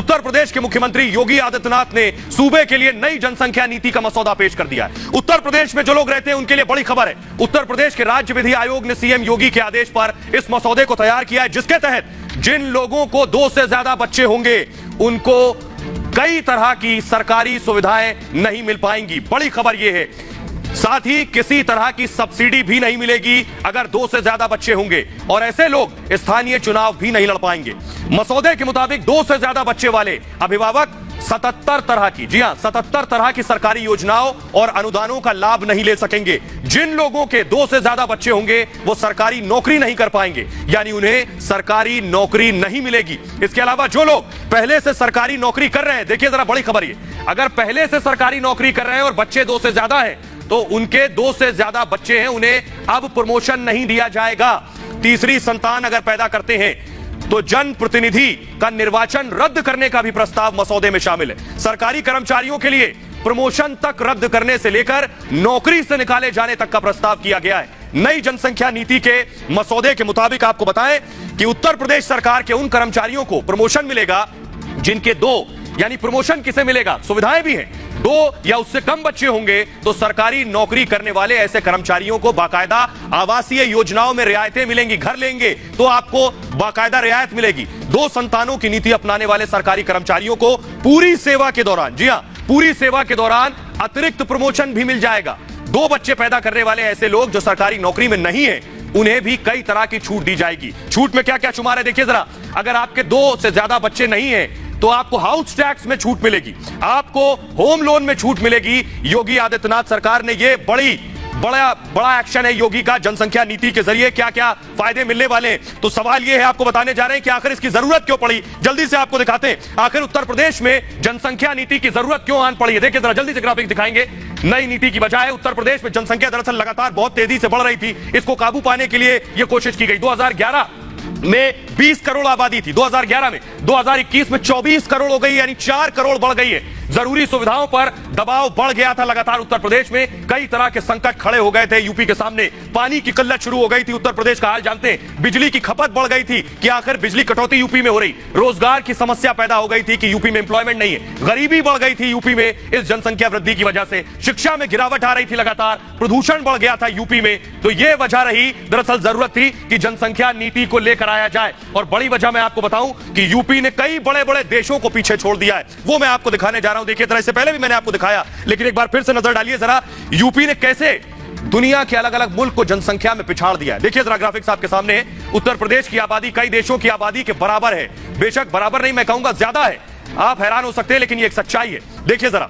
उत्तर प्रदेश के मुख्यमंत्री योगी आदित्यनाथ ने सूबे के लिए नई जनसंख्या नीति का मसौदा पेश कर दिया है। उत्तर प्रदेश में जो लोग रहते हैं उनके लिए बड़ी खबर है। उत्तर प्रदेश के राज्य विधि आयोग ने सीएम योगी के आदेश पर इस मसौदे को तैयार किया है, जिसके तहत जिन लोगों को 2 से ज्यादा बच्चे होंगे उनको कई तरह की सरकारी सुविधाएं नहीं मिल पाएंगी। बड़ी खबर यह है। साथ ही किसी तरह की सब्सिडी भी नहीं मिलेगी अगर 2 से ज्यादा बच्चे होंगे, और ऐसे लोग स्थानीय चुनाव भी नहीं लड़ पाएंगे। मसौदे के मुताबिक 2 से ज्यादा बच्चे वाले अभिभावक 77 तरह की, जी हां 77 तरह की सरकारी योजनाओं और अनुदानों का लाभ नहीं ले सकेंगे। जिन लोगों के 2 से ज्यादा बच्चे होंगे वो सरकारी नौकरी नहीं कर पाएंगे, यानी उन्हें सरकारी नौकरी नहीं मिलेगी। इसके अलावा जो लोग पहले से सरकारी नौकरी कर रहे हैं, देखिए जरा बड़ी खबर ये, अगर पहले से सरकारी नौकरी कर रहे हैं और बच्चे 2 से ज्यादा हैं तो उनके 2 से ज्यादा बच्चे हैं, उन्हें अब प्रमोशन नहीं दिया जाएगा। तीसरी संतान अगर पैदा करते हैं तो जनप्रतिनिधि का निर्वाचन रद्द करने का भी प्रस्ताव मसौदे में शामिल है। सरकारी कर्मचारियों के लिए प्रमोशन तक रद्द करने से लेकर नौकरी से निकाले जाने तक का प्रस्ताव किया गया है। नई जनसंख्या नीति के मसौदे के मुताबिक आपको बताएं कि उत्तर प्रदेश सरकार के उन कर्मचारियों को प्रमोशन मिलेगा जिनके 2, यानी प्रमोशन किसे मिलेगा, सुविधाएं भी हैं, 2 या उससे कम बच्चे होंगे तो सरकारी नौकरी करने वाले ऐसे कर्मचारियों को बाकायदा आवासीय योजनाओं में रियायतें मिलेंगी। घर लेंगे तो आपको बाकायदा रियायत मिलेगी। 2 संतानों की नीति अपनाने वाले सरकारी कर्मचारियों को पूरी सेवा के दौरान, जी हां पूरी सेवा के दौरान अतिरिक्त प्रमोशन भी मिल जाएगा। 2 बच्चे पैदा करने वाले ऐसे लोग जो सरकारी नौकरी में नहीं है उन्हें भी कई तरह की छूट दी जाएगी। छूट में क्या क्या शुमार है देखिए जरा। अगर आपके 2 से ज्यादा बच्चे नहीं है तो आपको हाउस टैक्स में छूट मिलेगी, आपको होम लोन में छूट मिलेगी। योगी आदित्यनाथ सरकार ने ये बड़ा एक्शन है योगी का जनसंख्या नीति के जरिए। क्या क्या फायदे मिलने वाले हैं तो सवाल ये है, आपको बताने जा रहे हैं कि आखिर इसकी जरूरत क्यों पड़ी। जल्दी से आपको दिखाते हैं आखिर उत्तर प्रदेश में जनसंख्या नीति की जरूरत क्यों आन पड़ी है। देखिए जरा जल्दी से ग्राफिक दिखाएंगे। नई नीति की बजाय उत्तर प्रदेश में जनसंख्या दरअसल लगातार बहुत तेजी से बढ़ रही थी। इसको काबू पाने के लिए यह कोशिश की गई। 2011 में 20 करोड़ आबादी थी, 2011 में, 2021 में 24 करोड़ हो गई, यानी 4 करोड़ बढ़ गई है। जरूरी सुविधाओं पर दबाव बढ़ गया था लगातार। उत्तर प्रदेश में कई तरह के संकट खड़े हो गए थे यूपी के सामने। पानी की किल्लत शुरू हो गई थी, उत्तर प्रदेश का हाल जानते हैं। बिजली की खपत बढ़ गई थी कि आखिर बिजली कटौती यूपी में हो रही। रोजगार की समस्या पैदा हो गई थी कि यूपी में एम्प्लॉयमेंट नहीं है। गरीबी बढ़ गई थी यूपी में इस जनसंख्या वृद्धि की वजह से। शिक्षा में गिरावट आ रही थी लगातार। प्रदूषण बढ़ गया था यूपी में। तो यह वजह रही, दरअसल जरूरत थी कि जनसंख्या नीति को लेकर आया जाए। और बड़ी वजह मैं आपको बताऊं कि यूपी ने कई बड़े बड़े देशों को पीछे छोड़ दिया है, वो मैं आपको दिखाने जा रहा हूं। देखिए तरह से पहले भी मैंने आपको दिखाया, लेकिन एक बार फिर से नजर डालिए जरा, यूपी ने कैसे दुनिया के अलग अलग मुल्क को जनसंख्या में पिछाड़ दिया है। देखिए जरा ग्राफिक्स आपके सामने है। उत्तर प्रदेश की आबादी कई देशों की आबादी के बराबर है। बेशक बराबर नहीं, मैं कहूंगा ज्यादा है। आप हैरान हो सकते हैं लेकिन ये एक सच्चाई है। देखिए जरा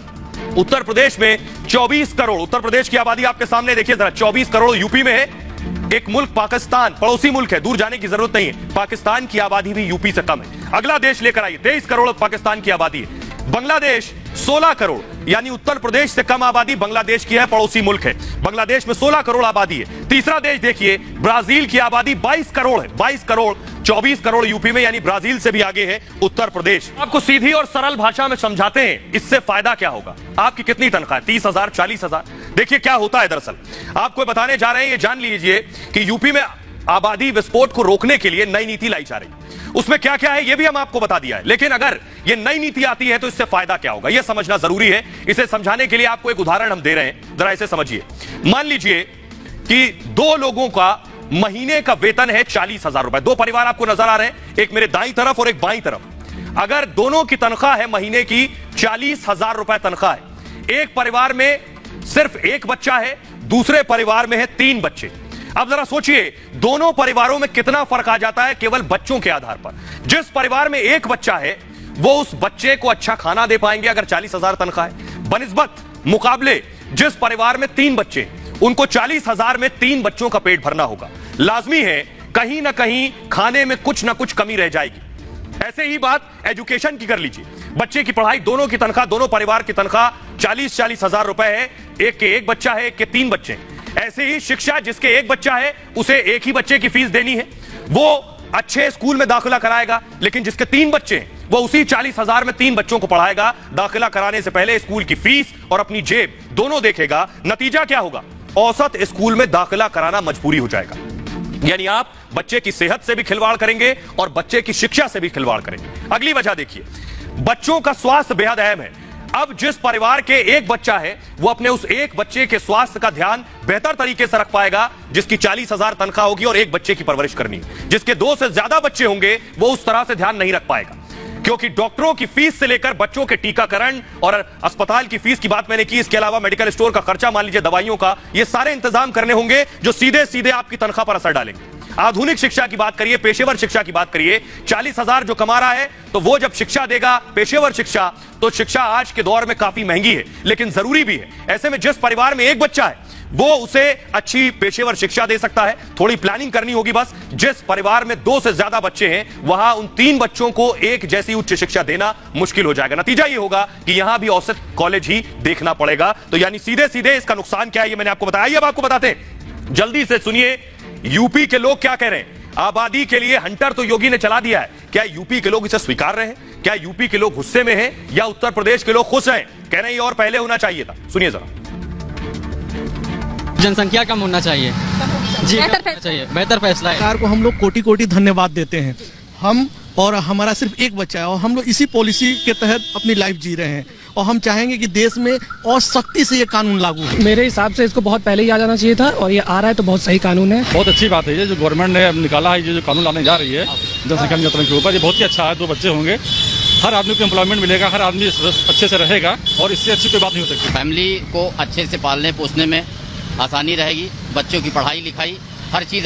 उत्तर प्रदेश में 24 करोड़, उत्तर प्रदेश की आबादी आपके सामने देखिए जरा, 24 करोड़ यूपी में है। एक मुल्क पाकिस्तान, पड़ोसी मुल्क है, दूर जाने की जरूरत नहीं है, पाकिस्तान की आबादी भी यूपी से कम है। अगला देश लेकर आइए, 23 करोड़ पाकिस्तान की आबादी है। बांग्लादेश 16 करोड़, यानी उत्तर प्रदेश से कम आबादी बांग्लादेश की है, पड़ोसी मुल्क है। बांग्लादेश में 16 करोड़ आबादी है। तीसरा देश देखिए, ब्राजील की आबादी 22 करोड़ है, 22 करोड़, 24 करोड़ यूपी में, यानी ब्राजील से भी आगे है उत्तर प्रदेश। आपको सीधी और सरल भाषा में समझाते हैं, इससे फायदा क्या होगा। आपकी कितनी तनख्वाह है, 30,000, 40,000। देखिए क्या होता है, दरअसल आपको बताने जा रहे हैं, ये जान लीजिए कि यूपी में आबादी विस्फोट को रोकने के लिए नई नीति लाई जा रही है। उसमें क्या क्या है ये भी हम आपको बता दिया है, लेकिन अगर ये नई नीति आती है तो इससे फायदा क्या होगा यह समझना जरूरी है। इसे समझाने के लिए आपको एक उदाहरण हम दे रहे हैं, जरा इसे समझिए। मान लीजिए कि 2 लोगों का महीने का वेतन है 40,000 रुपए। 2 परिवार आपको नजर आ रहे हैं, एक मेरे दाईं तरफ और एक बाईं तरफ। अगर दोनों की तनख्वाह है महीने की 40,000 रुपए तनख्वाह है, एक परिवार में सिर्फ 1 बच्चा है, दूसरे परिवार में है 3 बच्चे। अब जरा सोचिए दोनों परिवारों में कितना फर्क आ जाता है केवल बच्चों के आधार पर। जिस परिवार में 1 बच्चा है वो उस बच्चे को अच्छा खाना दे पाएंगे अगर 40,000 तनख्वाह है, बनिस्बत मुकाबले जिस परिवार में 3 बच्चे, उनको 40,000 में 3 बच्चों का पेट भरना होगा। लाजमी है कहीं ना कहीं खाने में कुछ ना कुछ कमी रह जाएगी। ऐसे ही बात एजुकेशन की कर लीजिए। बच्चे की पढ़ाई, दोनों की तनख्वाह, दोनों परिवार की तनख्वाह 40,000 रुपए है, एक के 1 बच्चा है, एक के 3 बच्चे। ऐसे ही शिक्षा, जिसके 1 बच्चा है उसे 1 ही बच्चे की फीस देनी है, वो अच्छे स्कूल में दाखिला कराएगा, लेकिन जिसके 3 बच्चे हैं वो उसी 40,000 में 3 बच्चों को पढ़ाएगा। दाखिला कराने से पहले स्कूल की फीस और अपनी जेब दोनों देखेगा। नतीजा क्या होगा, औसत स्कूल में दाखिला कराना मजबूरी हो जाएगा। यानी आप बच्चे की सेहत से भी खिलवाड़ करेंगे और बच्चे की शिक्षा से भी खिलवाड़ करेंगे। अगली वजह देखिए, बच्चों का स्वास्थ्य बेहद अहम है। अब जिस परिवार के एक बच्चा है वो अपने उस एक बच्चे के स्वास्थ्य का ध्यान बेहतर तरीके से रख पाएगा जिसकी 40,000 तनख्वाह होगी और एक बच्चे की परवरिश करनी है। जिसके 2 से ज्यादा बच्चे होंगे वो उस तरह से ध्यान नहीं रख पाएगा, क्योंकि डॉक्टरों की फीस से लेकर बच्चों के टीकाकरण और अस्पताल की फीस की बात मैंने की, इसके अलावा मेडिकल स्टोर का खर्चा, मान लीजिए दवाइयों का, ये सारे इंतजाम करने होंगे जो सीधे सीधे आपकी तनख्वाह पर असर डालेंगे। आधुनिक शिक्षा की बात करिए, पेशेवर शिक्षा की बात करिए, 40,000 जो कमा रहा है तो वो जब शिक्षा देगा, पेशेवर शिक्षा, तो शिक्षा आज के दौर में काफी महंगी है लेकिन जरूरी भी है। ऐसे में जिस परिवार में एक बच्चा है वो उसे अच्छी पेशेवर शिक्षा दे सकता है। थोड़ी प्लानिंग करनी होगी बस। जिस परिवार में 2 से ज्यादा बच्चे हैं वहां उन 3 बच्चों को एक जैसी उच्च शिक्षा देना मुश्किल हो जाएगा। नतीजा ये होगा कि यहां भी औसत कॉलेज ही देखना पड़ेगा। तो यानी सीधे सीधे इसका नुकसान क्या है ये मैंने आपको बताया। अब आपको बताते हैं, जल्दी से सुनिए यूपी के लोग क्या कह रहे हैं। आबादी के लिए हंटर तो योगी ने चला दिया है, क्या यूपी के लोग इसे स्वीकार रहे हैं? क्या यूपी के लोग गुस्से में हैं या उत्तर प्रदेश के लोग खुश हैं? कह रहे हैं ये और पहले होना चाहिए था। सुनिए जरा। जनसंख्या कम होना चाहिए जी, बेहतर फैसला है। सरकार को हम लोग कोटि कोटि धन्यवाद देते हैं। हम और हमारा सिर्फ एक बच्चा है और हम लोग इसी पॉलिसी के तहत अपनी लाइफ जी रहे हैं और हम चाहेंगे कि देश में और सख्ती से ये कानून लागू हो। मेरे हिसाब से इसको बहुत पहले ही आ जाना चाहिए था और ये आ रहा है तो बहुत सही कानून है। बहुत अच्छी बात है ये जो गवर्नमेंट ने निकाला है, ये जो कानून लाने जा रही है जनसंख्या नियंत्रण के ऊपर, ये बहुत ही अच्छा है। 2 बच्चे होंगे, हर आदमी को एम्प्लॉयमेंट मिलेगा, हर आदमी अच्छे से रहेगा और इससे अच्छी कोई बात नहीं हो सकती। फैमिली को अच्छे से पालने पोसने में आसानी रहेगी, बच्चों की पढ़ाई लिखाई हर चीज़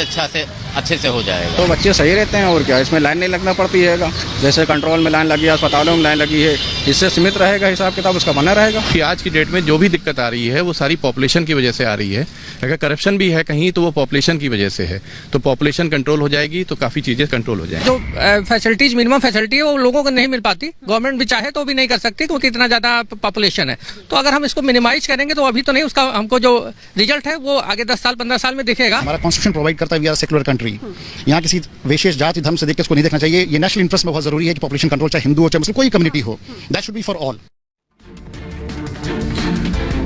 अच्छे से हो जाएगा। तो बच्चे सही रहते हैं और क्या, इसमें लाइन नहीं लगना पड़ती है। जैसे कंट्रोल में लाइन लगी है, अस्पतालों में लाइन लगी है, इससे सीमित रहेगा, हिसाब किताब उसका बना रहेगा। कि आज की डेट में जो भी दिक्कत आ रही है वो सारी पॉपुलेशन की वजह से आ रही है। अगर करप्शन भी है कहीं तो वो पॉपुलेशन की वजह से है। तो पॉपुलेशन कंट्रोल हो जाएगी तो काफ़ी चीज़ें कंट्रोल हो जाएंगी। जो फैसिलिटीज, मिनिमम फैसिलिटी है वो लोगों को नहीं मिल पाती। गवर्नमेंट भी चाहे तो भी नहीं कर सकती क्योंकि इतना ज़्यादा पॉपुलेशन है। तो अगर हम इसको मिनिमाइज करेंगे तो अभी तो नहीं, उसका हमको जो रिजल्ट है वो आगे 10 साल 15 साल में दिखेगा। हमारा कॉन्स्टिट्यूशन प्रोवाइड करता है वी आर सेक्युलर कंट्री। यहाँ किसी विशेष जाति धर्म से देख के इसको नहीं देखना चाहिए। ये नेशनल इंटरेस्ट में बहुत जरूरी है कि पॉपुलेशन कंट्रोल, चाहे हिंदू हो चाहे मुस्लिम, कोई कम्युनिटी हो, that should be for all.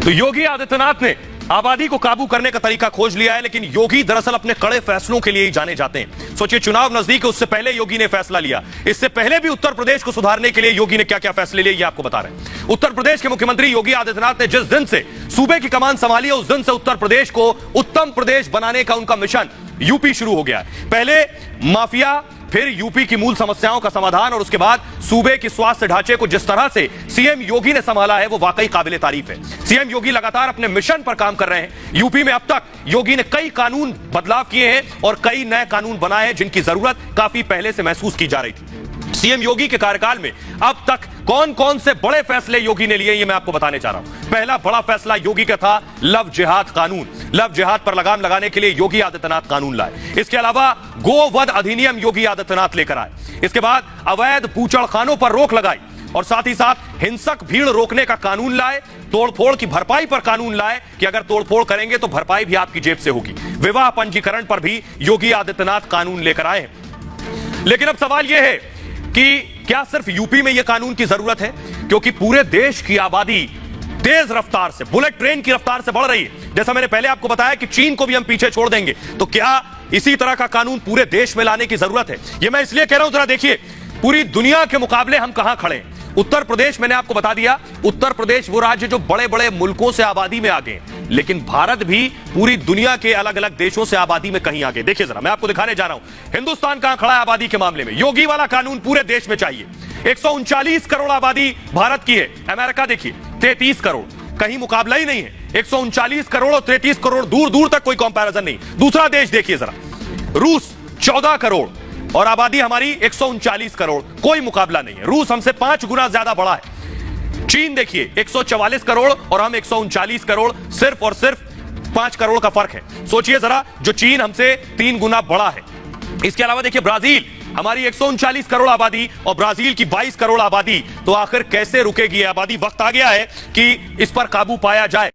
तो योगी आदित्यनाथ ने आबादी को काबू करने का तरीका खोज लिया है, लेकिन योगी दरअसल अपने कड़े फैसलों के लिए ही जाने जाते हैं। सोचिए, चुनाव नजदीक है, उससे पहले योगी ने फैसला लिया। इससे पहले भी उत्तर प्रदेश को सुधारने के लिए योगी ने क्या क्या फैसले लिए ये आपको बता रहे हैं। उत्तर प्रदेश के मुख्यमंत्री योगी आदित्यनाथ ने जिस दिन से सूबे की कमान संभाली है उस दिन से उत्तर प्रदेश को उत्तम प्रदेश बनाने का उनका मिशन यूपी शुरू हो गया है। पहले माफिया, फिर यूपी की मूल समस्याओं का समाधान और उसके बाद सूबे के स्वास्थ्य ढांचे को जिस तरह से सीएम योगी ने संभाला है वो वाकई काबिले तारीफ है। सीएम योगी लगातार अपने मिशन पर काम कर रहे हैं। यूपी में अब तक योगी ने कई कानून बदलाव किए हैं और कई नए कानून बनाए हैं जिनकी जरूरत काफी पहले से महसूस की जा रही थी। सीएम योगी के कार्यकाल में अब तक कौन कौन से बड़े फैसले योगी ने लिए ये मैं आपको बताने जा रहा हूं। पहला बड़ा फैसला योगी का था लव जिहाद कानून। लव जिहाद पर लगाम लगाने के लिए योगी आदित्यनाथ कानून लाए। इसके अलावा गोवध अधिनियम योगी आदित्यनाथ लेकर आए। इसके बाद अवैध बूचड़खानों पर रोक लगाई और साथ ही साथ हिंसक भीड़ रोकने का कानून लाए। तोड़फोड़ की भरपाई पर कानून लाए कि अगर तोड़फोड़ करेंगे तो भरपाई भी आपकी जेब से होगी। विवाह पंजीकरण पर भी योगी आदित्यनाथ कानून लेकर आए हैं। लेकिन अब सवाल यह है कि क्या सिर्फ यूपी में यह कानून की जरूरत है, क्योंकि पूरे देश की आबादी तेज रफ्तार से, बुलेट ट्रेन की रफ्तार से बढ़ रही है। जैसा मैंने पहले आपको बताया कि चीन को भी हम पीछे छोड़ देंगे, तो क्या इसी तरह का कानून पूरे देश में लाने की जरूरत है? यह मैं इसलिए कह रहा हूं, जरा देखिए पूरी दुनिया के मुकाबले हम कहां खड़े हैं। उत्तर प्रदेश, मैंने आपको बता दिया, उत्तर प्रदेश वो राज्य जो बड़े बड़े मुल्कों से आबादी में आगे हैं, लेकिन भारत भी पूरी दुनिया के अलग अलग देशों से आबादी में कहीं आगे। देखिए जरा, मैं आपको दिखाने जा रहा हूं हिंदुस्तान कहां खड़ा है आबादी के मामले में। योगी वाला कानून पूरे देश में चाहिए। 139 करोड़ आबादी भारत की है, अमेरिका देखिए 33 करोड़, कहीं मुकाबला ही नहीं है। 139 करोड़ और 33 करोड़, दूर दूर तक कोई कंपैरिजन नहीं। दूसरा देश देखिए जरा, रूस 14 करोड़ और आबादी हमारी 139 करोड़, कोई मुकाबला नहीं है। रूस हमसे 5 गुना ज्यादा बड़ा है। चीन देखिए 144 करोड़ और हम 139 करोड़, सिर्फ और सिर्फ 5 करोड़ का फर्क है। सोचिए जरा, जो चीन हमसे 3 गुना बड़ा है। इसके अलावा देखिए ब्राजील, हमारी 139 करोड़ आबादी और ब्राजील की 22 करोड़ आबादी। तो आखिर कैसे रुकेगी आबादी? वक्त आ गया है कि इस पर काबू पाया जाए।